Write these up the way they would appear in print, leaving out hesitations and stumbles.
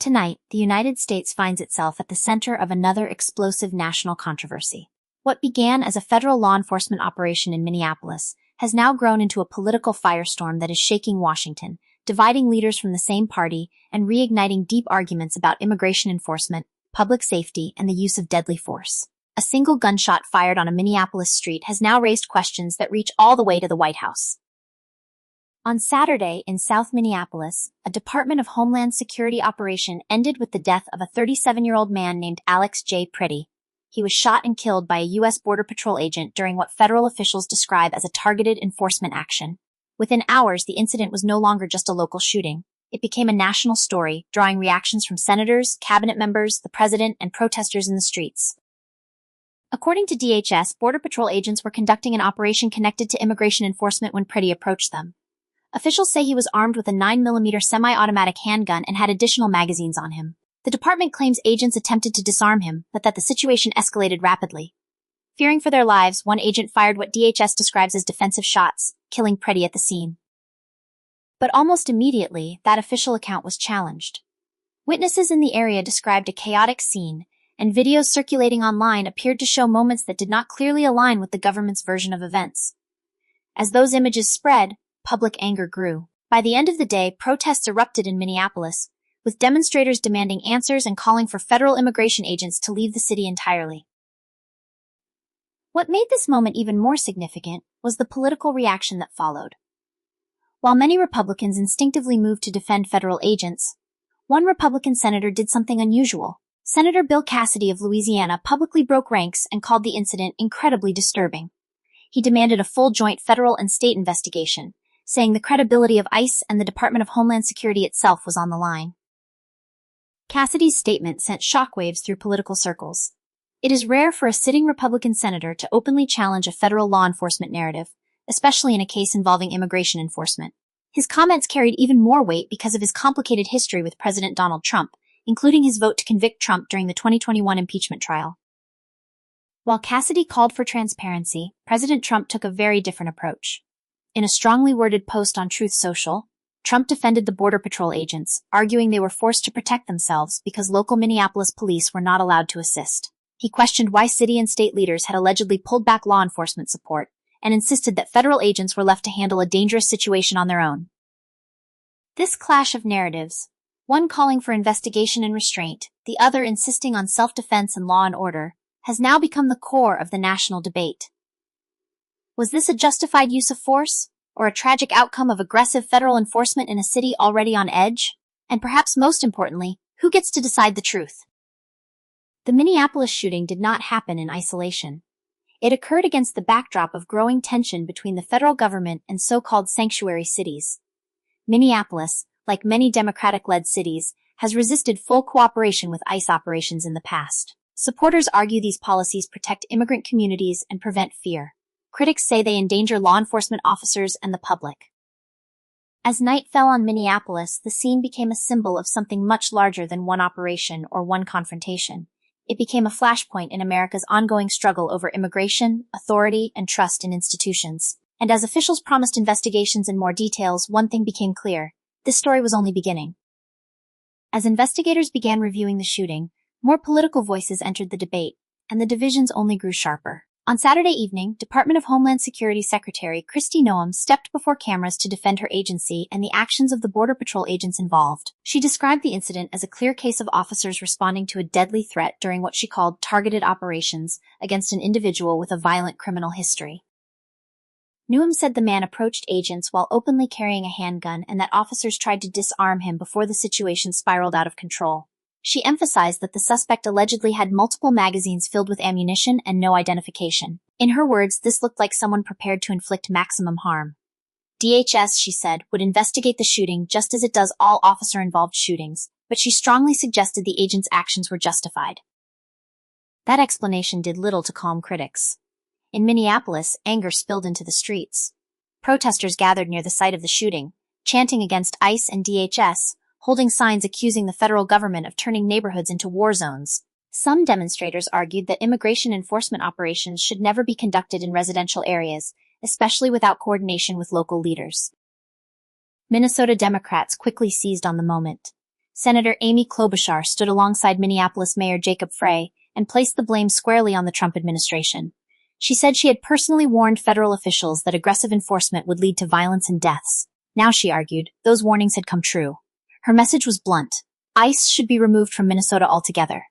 Tonight, the United States finds itself at the center of another explosive national controversy. What began as a federal law enforcement operation in Minneapolis has now grown into a political firestorm that is shaking Washington, dividing leaders from the same party and reigniting deep arguments about immigration enforcement, public safety, and the use of deadly force. A single gunshot fired on a Minneapolis street has now raised questions that reach all the way to the White House. On Saturday, in South Minneapolis, a Department of Homeland Security operation ended with the death of a 37-year-old man named Alex J. Pretty. He was shot and killed by a U.S. Border Patrol agent during what federal officials describe as a targeted enforcement action. Within hours, the incident was no longer just a local shooting. It became a national story, drawing reactions from senators, cabinet members, the president, and protesters in the streets. According to DHS, Border Patrol agents were conducting an operation connected to immigration enforcement when Pretty approached them. Officials say he was armed with a 9mm semi-automatic handgun and had additional magazines on him. The department claims agents attempted to disarm him, but that the situation escalated rapidly. Fearing for their lives, one agent fired what DHS describes as defensive shots, killing Pretty at the scene. But almost immediately, that official account was challenged. Witnesses in the area described a chaotic scene, and videos circulating online appeared to show moments that did not clearly align with the government's version of events. As those images spread, public anger grew. By the end of the day, protests erupted in Minneapolis, with demonstrators demanding answers and calling for federal immigration agents to leave the city entirely. What made this moment even more significant was the political reaction that followed. While many Republicans instinctively moved to defend federal agents, one Republican senator did something unusual. Senator Bill Cassidy of Louisiana publicly broke ranks and called the incident incredibly disturbing. He demanded a full joint federal and state investigation, saying the credibility of ICE and the Department of Homeland Security itself was on the line. Cassidy's statement sent shockwaves through political circles. It is rare for a sitting Republican senator to openly challenge a federal law enforcement narrative, especially in a case involving immigration enforcement. His comments carried even more weight because of his complicated history with President Donald Trump, including his vote to convict Trump during the 2021 impeachment trial. While Cassidy called for transparency, President Trump took a very different approach. In a strongly worded post on Truth Social, Trump defended the Border Patrol agents, arguing they were forced to protect themselves because local Minneapolis police were not allowed to assist. He questioned why city and state leaders had allegedly pulled back law enforcement support, and insisted that federal agents were left to handle a dangerous situation on their own. This clash of narratives, one calling for investigation and restraint, the other insisting on self-defense and law and order, has now become the core of the national debate. Was this a justified use of force, or a tragic outcome of aggressive federal enforcement in a city already on edge? And perhaps most importantly, who gets to decide the truth? The Minneapolis shooting did not happen in isolation. It occurred against the backdrop of growing tension between the federal government and so-called sanctuary cities. Minneapolis, like many Democratic-led cities, has resisted full cooperation with ICE operations in the past. Supporters argue these policies protect immigrant communities and prevent fear. Critics say they endanger law enforcement officers and the public. As night fell on Minneapolis, the scene became a symbol of something much larger than one operation or one confrontation. It became a flashpoint in America's ongoing struggle over immigration, authority, and trust in institutions. And as officials promised investigations and more details, one thing became clear. This story was only beginning. As investigators began reviewing the shooting, more political voices entered the debate, and the divisions only grew sharper. On Saturday evening, Department of Homeland Security Secretary Kristi Noem stepped before cameras to defend her agency and the actions of the Border Patrol agents involved. She described the incident as a clear case of officers responding to a deadly threat during what she called targeted operations against an individual with a violent criminal history. Noem said the man approached agents while openly carrying a handgun and that officers tried to disarm him before the situation spiraled out of control. She emphasized that the suspect allegedly had multiple magazines filled with ammunition and no identification. In her words, this looked like someone prepared to inflict maximum harm. DHS, she said, would investigate the shooting just as it does all officer-involved shootings, but she strongly suggested the agent's actions were justified. That explanation did little to calm critics. In Minneapolis, anger spilled into the streets. Protesters gathered near the site of the shooting, chanting against ICE and DHS, holding signs accusing the federal government of turning neighborhoods into war zones. Some demonstrators argued that immigration enforcement operations should never be conducted in residential areas, especially without coordination with local leaders. Minnesota Democrats quickly seized on the moment. Senator Amy Klobuchar stood alongside Minneapolis Mayor Jacob Frey and placed the blame squarely on the Trump administration. She said she had personally warned federal officials that aggressive enforcement would lead to violence and deaths. Now, she argued, those warnings had come true. Her message was blunt. ICE should be removed from Minnesota altogether.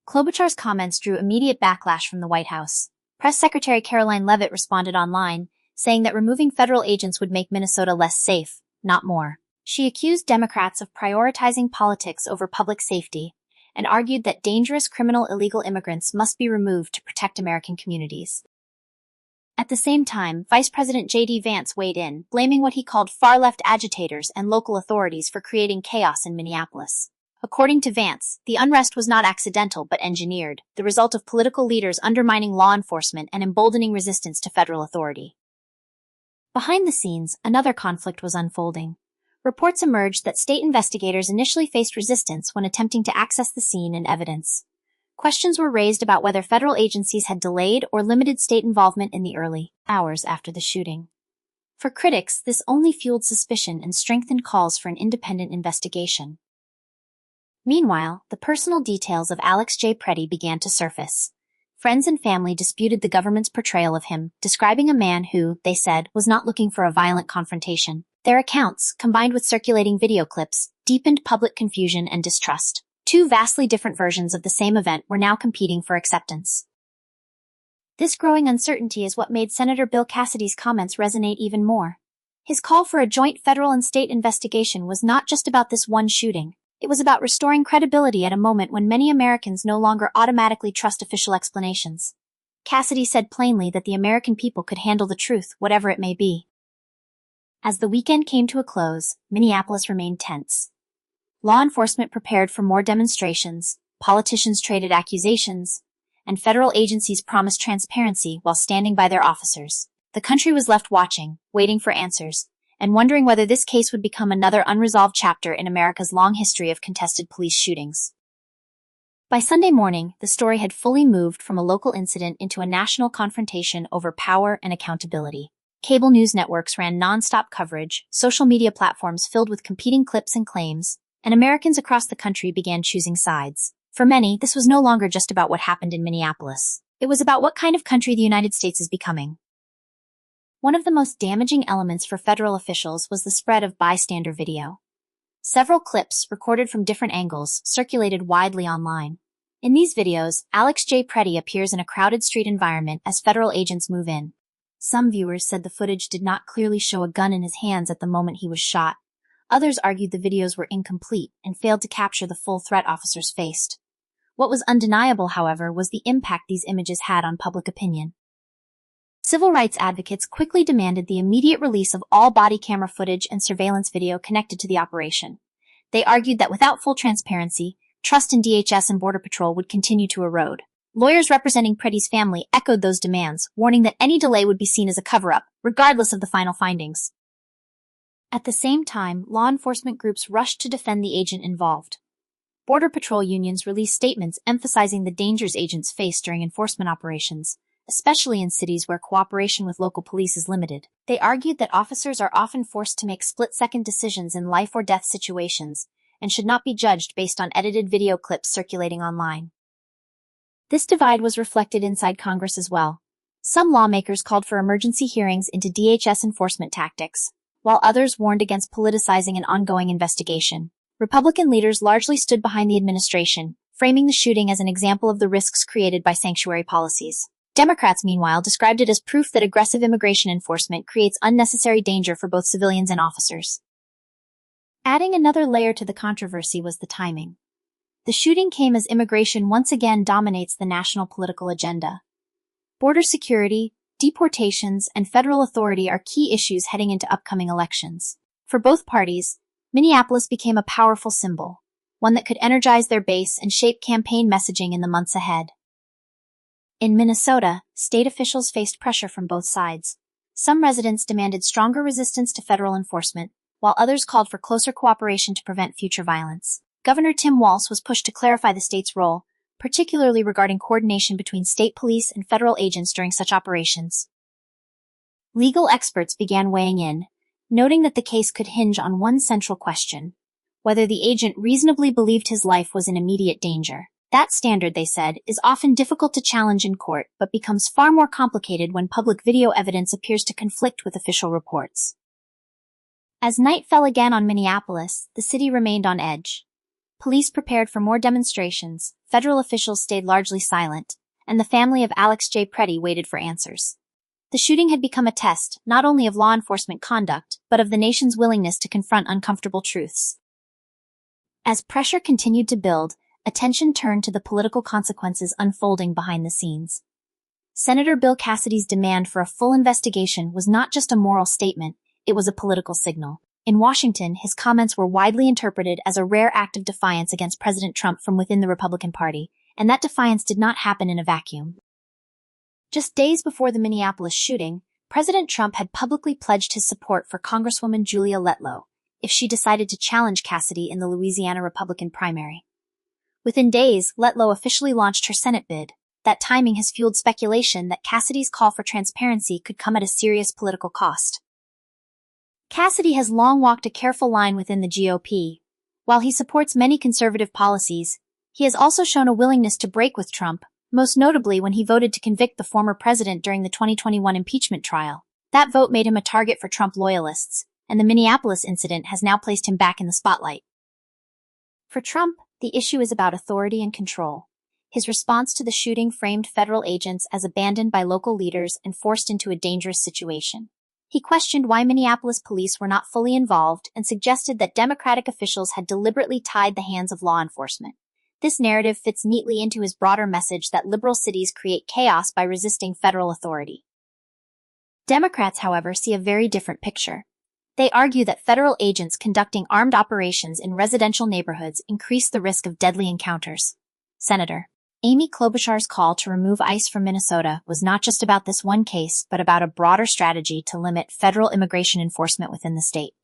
Klobuchar's comments drew immediate backlash from the White House. Press Secretary Caroline Leavitt responded online, saying that removing federal agents would make Minnesota less safe, not more. She accused Democrats of prioritizing politics over public safety and argued that dangerous criminal illegal immigrants must be removed to protect American communities. At the same time, Vice President J.D. Vance weighed in, blaming what he called far-left agitators and local authorities for creating chaos in Minneapolis. According to Vance, the unrest was not accidental but engineered, the result of political leaders undermining law enforcement and emboldening resistance to federal authority. Behind the scenes, another conflict was unfolding. Reports emerged that state investigators initially faced resistance when attempting to access the scene and evidence. Questions were raised about whether federal agencies had delayed or limited state involvement in the early hours after the shooting. For critics, this only fueled suspicion and strengthened calls for an independent investigation. Meanwhile, the personal details of Alex J. Preddy began to surface. Friends and family disputed the government's portrayal of him, describing a man who, they said, was not looking for a violent confrontation. Their accounts, combined with circulating video clips, deepened public confusion and distrust. Two vastly different versions of the same event were now competing for acceptance. This growing uncertainty is what made Senator Bill Cassidy's comments resonate even more. His call for a joint federal and state investigation was not just about this one shooting. It was about restoring credibility at a moment when many Americans no longer automatically trust official explanations. Cassidy said plainly that the American people could handle the truth, whatever it may be. As the weekend came to a close, Minneapolis remained tense. Law enforcement prepared for more demonstrations, politicians traded accusations, and federal agencies promised transparency while standing by their officers. The country was left watching, waiting for answers, and wondering whether this case would become another unresolved chapter in America's long history of contested police shootings. By Sunday morning, the story had fully moved from a local incident into a national confrontation over power and accountability. Cable news networks ran non-stop coverage, social media platforms filled with competing clips and claims, and Americans across the country began choosing sides. For many, this was no longer just about what happened in Minneapolis. It was about what kind of country the United States is becoming. One of the most damaging elements for federal officials was the spread of bystander video. Several clips, recorded from different angles, circulated widely online. In these videos, Alex J. Preddy appears in a crowded street environment as federal agents move in. Some viewers said the footage did not clearly show a gun in his hands at the moment he was shot. Others argued the videos were incomplete and failed to capture the full threat officers faced. What was undeniable, however, was the impact these images had on public opinion. Civil rights advocates quickly demanded the immediate release of all body camera footage and surveillance video connected to the operation. They argued that without full transparency, trust in DHS and Border Patrol would continue to erode. Lawyers representing Preddy's family echoed those demands, warning that any delay would be seen as a cover-up, regardless of the final findings. At the same time, law enforcement groups rushed to defend the agent involved. Border Patrol unions released statements emphasizing the dangers agents face during enforcement operations, especially in cities where cooperation with local police is limited. They argued that officers are often forced to make split-second decisions in life-or-death situations and should not be judged based on edited video clips circulating online. This divide was reflected inside Congress as well. Some lawmakers called for emergency hearings into DHS enforcement tactics, while others warned against politicizing an ongoing investigation. Republican leaders largely stood behind the administration, framing the shooting as an example of the risks created by sanctuary policies. Democrats, meanwhile, described it as proof that aggressive immigration enforcement creates unnecessary danger for both civilians and officers. Adding another layer to the controversy was the timing. The shooting came as immigration once again dominates the national political agenda. Border security, deportations, and federal authority are key issues heading into upcoming elections. For both parties, Minneapolis became a powerful symbol, one that could energize their base and shape campaign messaging in the months ahead. In Minnesota, state officials faced pressure from both sides. Some residents demanded stronger resistance to federal enforcement, while others called for closer cooperation to prevent future violence. Governor Tim Walz was pushed to clarify the state's role, particularly regarding coordination between state police and federal agents during such operations. Legal experts began weighing in, noting that the case could hinge on one central question: whether the agent reasonably believed his life was in immediate danger. That standard, they said, is often difficult to challenge in court, but becomes far more complicated when public video evidence appears to conflict with official reports. As night fell again on Minneapolis, the city remained on edge. Police prepared for more demonstrations, federal officials stayed largely silent, and the family of Alex J. Preddy waited for answers. The shooting had become a test, not only of law enforcement conduct, but of the nation's willingness to confront uncomfortable truths. As pressure continued to build, attention turned to the political consequences unfolding behind the scenes. Senator Bill Cassidy's demand for a full investigation was not just a moral statement, it was a political signal. In Washington, his comments were widely interpreted as a rare act of defiance against President Trump from within the Republican Party, and that defiance did not happen in a vacuum. Just days before the Minneapolis shooting, President Trump had publicly pledged his support for Congresswoman Julia Letlow if she decided to challenge Cassidy in the Louisiana Republican primary. Within days, Letlow officially launched her Senate bid. That timing has fueled speculation that Cassidy's call for transparency could come at a serious political cost. Cassidy has long walked a careful line within the GOP. While he supports many conservative policies, he has also shown a willingness to break with Trump, most notably when he voted to convict the former president during the 2021 impeachment trial. That vote made him a target for Trump loyalists, and the Minneapolis incident has now placed him back in the spotlight. For Trump, the issue is about authority and control. His response to the shooting framed federal agents as abandoned by local leaders and forced into a dangerous situation. He questioned why Minneapolis police were not fully involved and suggested that Democratic officials had deliberately tied the hands of law enforcement. This narrative fits neatly into his broader message that liberal cities create chaos by resisting federal authority. Democrats, however, see a very different picture. They argue that federal agents conducting armed operations in residential neighborhoods increase the risk of deadly encounters. Senator Amy Klobuchar's call to remove ICE from Minnesota was not just about this one case, but about a broader strategy to limit federal immigration enforcement within the state.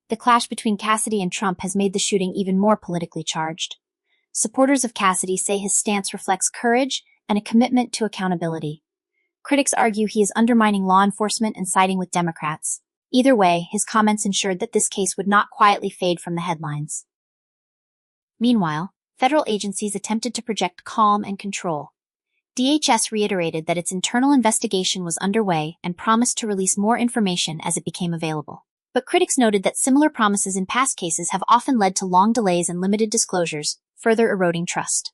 The clash between Cassidy and Trump has made the shooting even more politically charged. Supporters of Cassidy say his stance reflects courage and a commitment to accountability. Critics argue he is undermining law enforcement and siding with Democrats. Either way, his comments ensured that this case would not quietly fade from the headlines. Meanwhile, federal agencies attempted to project calm and control. DHS reiterated that its internal investigation was underway and promised to release more information as it became available. But critics noted that similar promises in past cases have often led to long delays and limited disclosures, further eroding trust.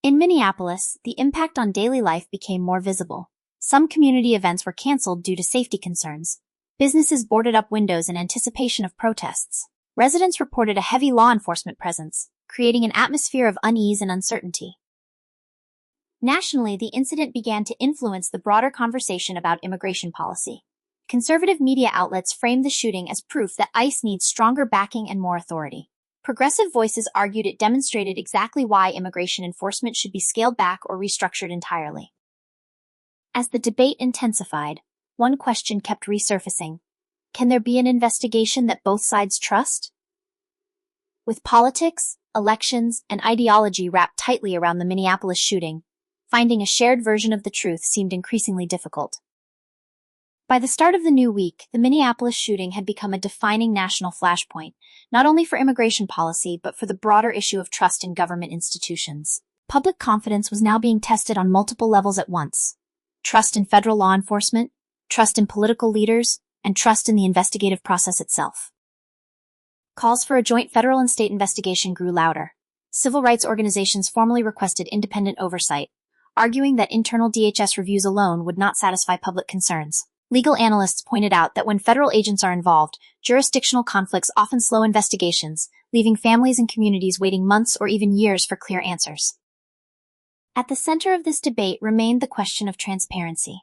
In Minneapolis, the impact on daily life became more visible. Some community events were canceled due to safety concerns. Businesses boarded up windows in anticipation of protests. Residents reported a heavy law enforcement presence, creating an atmosphere of unease and uncertainty. Nationally, the incident began to influence the broader conversation about immigration policy. Conservative media outlets framed the shooting as proof that ICE needs stronger backing and more authority. Progressive voices argued it demonstrated exactly why immigration enforcement should be scaled back or restructured entirely. As the debate intensified, one question kept resurfacing. Can there be an investigation that both sides trust? With politics, elections, and ideology wrapped tightly around the Minneapolis shooting, finding a shared version of the truth seemed increasingly difficult. By the start of the new week, the Minneapolis shooting had become a defining national flashpoint, not only for immigration policy but for the broader issue of trust in government institutions. Public confidence was now being tested on multiple levels at once. Trust in federal law enforcement, trust in political leaders, and trust in the investigative process itself. Calls for a joint federal and state investigation grew louder. Civil rights organizations formally requested independent oversight, arguing that internal DHS reviews alone would not satisfy public concerns. Legal analysts pointed out that when federal agents are involved, jurisdictional conflicts often slow investigations, leaving families and communities waiting months or even years for clear answers. At the center of this debate remained the question of transparency.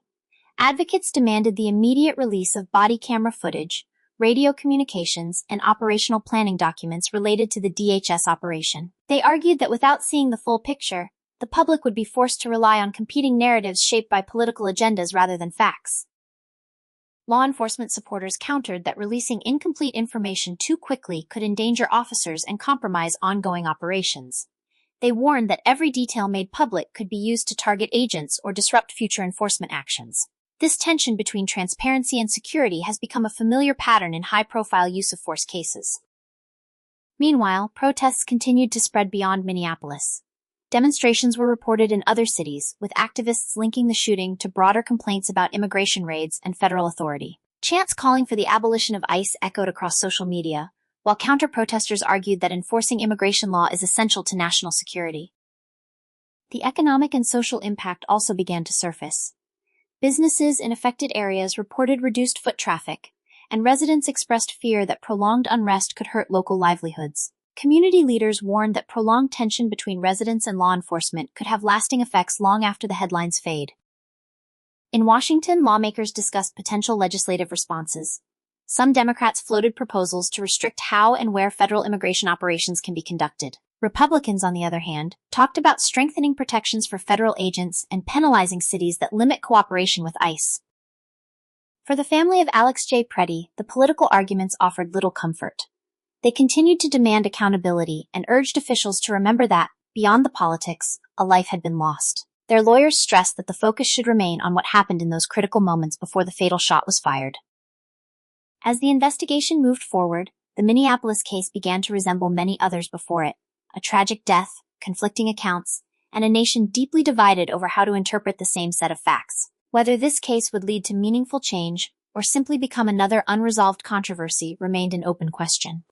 Advocates demanded the immediate release of body camera footage, radio communications, and operational planning documents related to the DHS operation. They argued that without seeing the full picture, the public would be forced to rely on competing narratives shaped by political agendas rather than facts. Law enforcement supporters countered that releasing incomplete information too quickly could endanger officers and compromise ongoing operations. They warned that every detail made public could be used to target agents or disrupt future enforcement actions. This tension between transparency and security has become a familiar pattern in high-profile use-of-force cases. Meanwhile, protests continued to spread beyond Minneapolis. Demonstrations were reported in other cities, with activists linking the shooting to broader complaints about immigration raids and federal authority. Chants calling for the abolition of ICE echoed across social media, while counter-protesters argued that enforcing immigration law is essential to national security. The economic and social impact also began to surface. Businesses in affected areas reported reduced foot traffic, and residents expressed fear that prolonged unrest could hurt local livelihoods. Community leaders warned that prolonged tension between residents and law enforcement could have lasting effects long after the headlines fade. In Washington, lawmakers discussed potential legislative responses. Some Democrats floated proposals to restrict how and where federal immigration operations can be conducted. Republicans, on the other hand, talked about strengthening protections for federal agents and penalizing cities that limit cooperation with ICE. For the family of Alex J. Preddy, the political arguments offered little comfort. They continued to demand accountability and urged officials to remember that, beyond the politics, a life had been lost. Their lawyers stressed that the focus should remain on what happened in those critical moments before the fatal shot was fired. As the investigation moved forward, the Minneapolis case began to resemble many others before it: a tragic death, conflicting accounts, and a nation deeply divided over how to interpret the same set of facts. Whether this case would lead to meaningful change or simply become another unresolved controversy remained an open question.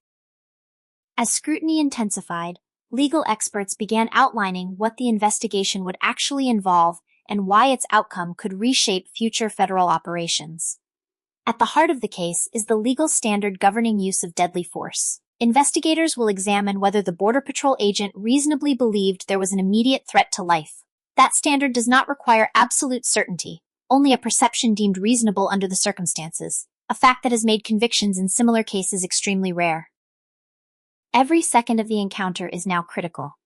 As scrutiny intensified, legal experts began outlining what the investigation would actually involve and why its outcome could reshape future federal operations. At the heart of the case is the legal standard governing use of deadly force. Investigators will examine whether the Border Patrol agent reasonably believed there was an immediate threat to life. That standard does not require absolute certainty, only a perception deemed reasonable under the circumstances, a fact that has made convictions in similar cases extremely rare. Every second of the encounter is now critical.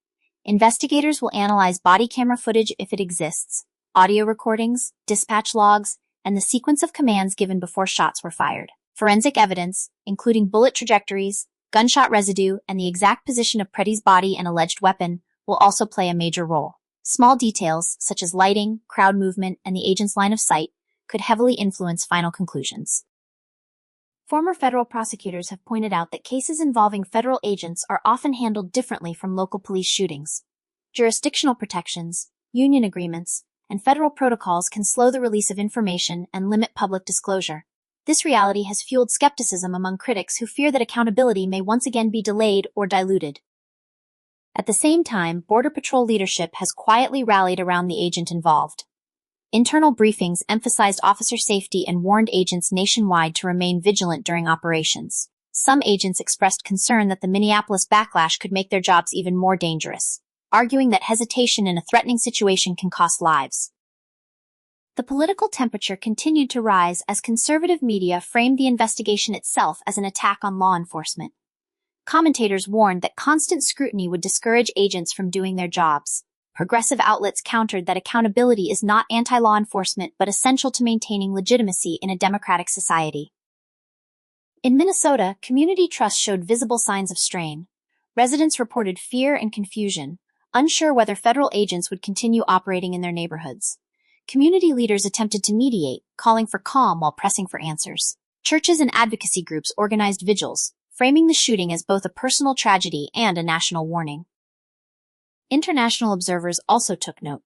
Investigators will analyze body camera footage if it exists, audio recordings, dispatch logs, and the sequence of commands given before shots were fired. Forensic evidence, including bullet trajectories, gunshot residue, and the exact position of Preddy's body and alleged weapon, will also play a major role. Small details, such as lighting, crowd movement, and the agent's line of sight, could heavily influence final conclusions. Former federal prosecutors have pointed out that cases involving federal agents are often handled differently from local police shootings. Jurisdictional protections, union agreements, and federal protocols can slow the release of information and limit public disclosure. This reality has fueled skepticism among critics who fear that accountability may once again be delayed or diluted. At the same time, Border Patrol leadership has quietly rallied around the agent involved. Internal briefings emphasized officer safety and warned agents nationwide to remain vigilant during operations. Some agents expressed concern that the Minneapolis backlash could make their jobs even more dangerous, arguing that hesitation in a threatening situation can cost lives. The political temperature continued to rise as conservative media framed the investigation itself as an attack on law enforcement. Commentators warned that constant scrutiny would discourage agents from doing their jobs. Progressive outlets countered that accountability is not anti-law enforcement but essential to maintaining legitimacy in a democratic society. In Minnesota, community trust showed visible signs of strain. Residents reported fear and confusion, unsure whether federal agents would continue operating in their neighborhoods. Community leaders attempted to mediate, calling for calm while pressing for answers. Churches and advocacy groups organized vigils, framing the shooting as both a personal tragedy and a national warning. International observers also took note.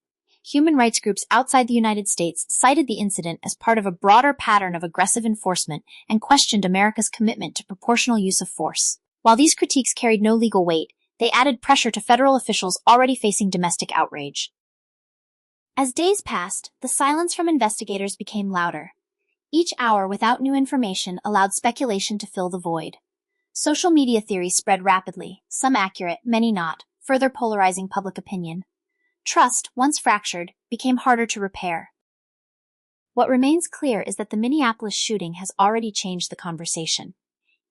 Human rights groups outside the United States cited the incident as part of a broader pattern of aggressive enforcement and questioned America's commitment to proportional use of force. While these critiques carried no legal weight, they added pressure to federal officials already facing domestic outrage. As days passed, the silence from investigators became louder. Each hour without new information allowed speculation to fill the void. Social media theories spread rapidly, some accurate, many not, further polarizing public opinion. Trust, once fractured, became harder to repair. What remains clear is that the Minneapolis shooting has already changed the conversation.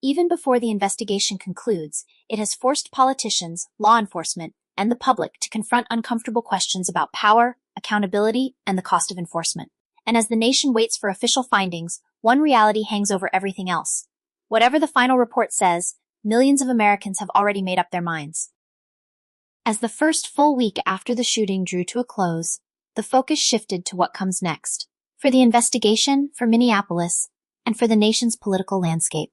Even before the investigation concludes, it has forced politicians, law enforcement, and the public to confront uncomfortable questions about power, accountability, and the cost of enforcement. And as the nation waits for official findings, one reality hangs over everything else. Whatever the final report says, millions of Americans have already made up their minds. As the first full week after the shooting drew to a close, the focus shifted to what comes next, for the investigation, for Minneapolis, and for the nation's political landscape.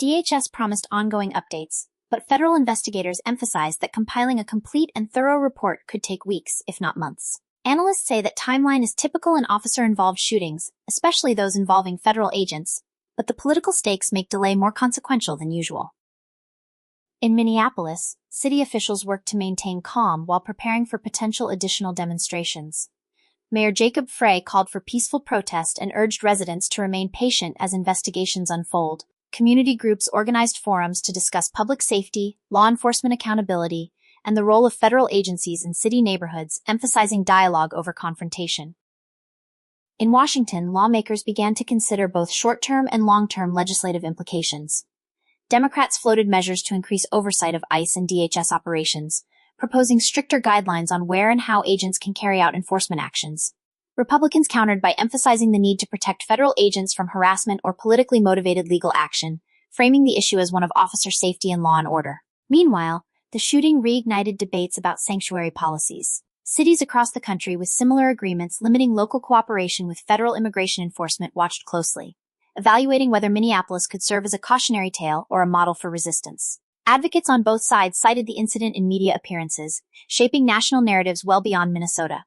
DHS promised ongoing updates, but federal investigators emphasized that compiling a complete and thorough report could take weeks, if not months. Analysts say that timeline is typical in officer-involved shootings, especially those involving federal agents, but the political stakes make delay more consequential than usual. In Minneapolis, city officials worked to maintain calm while preparing for potential additional demonstrations. Mayor Jacob Frey called for peaceful protest and urged residents to remain patient as investigations unfold. Community groups organized forums to discuss public safety, law enforcement accountability, and the role of federal agencies in city neighborhoods, emphasizing dialogue over confrontation. In Washington, lawmakers began to consider both short-term and long-term legislative implications. Democrats floated measures to increase oversight of ICE and DHS operations, proposing stricter guidelines on where and how agents can carry out enforcement actions. Republicans countered by emphasizing the need to protect federal agents from harassment or politically motivated legal action, framing the issue as one of officer safety and law and order. Meanwhile, the shooting reignited debates about sanctuary policies. Cities across the country with similar agreements limiting local cooperation with federal immigration enforcement watched closely, evaluating whether Minneapolis could serve as a cautionary tale or a model for resistance. Advocates on both sides cited the incident in media appearances, shaping national narratives well beyond Minnesota.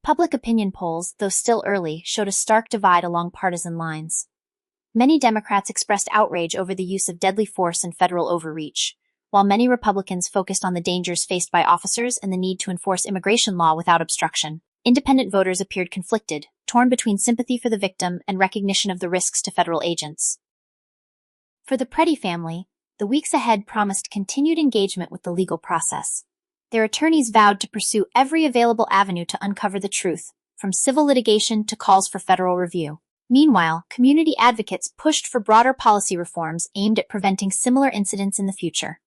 Public opinion polls, though still early, showed a stark divide along partisan lines. Many Democrats expressed outrage over the use of deadly force and federal overreach, while many Republicans focused on the dangers faced by officers and the need to enforce immigration law without obstruction. Independent voters appeared conflicted, torn between sympathy for the victim and recognition of the risks to federal agents. For the Preddy family, the weeks ahead promised continued engagement with the legal process. Their attorneys vowed to pursue every available avenue to uncover the truth, from civil litigation to calls for federal review. Meanwhile, community advocates pushed for broader policy reforms aimed at preventing similar incidents in the future.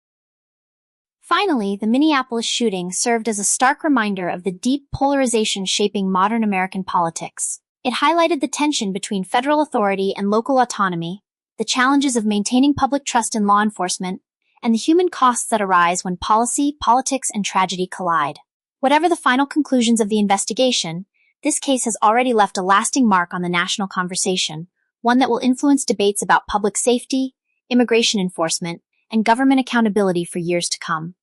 Finally, the Minneapolis shooting served as a stark reminder of the deep polarization shaping modern American politics. It highlighted the tension between federal authority and local autonomy, the challenges of maintaining public trust in law enforcement, and the human costs that arise when policy, politics, and tragedy collide. Whatever the final conclusions of the investigation, this case has already left a lasting mark on the national conversation, one that will influence debates about public safety, immigration enforcement, and government accountability for years to come.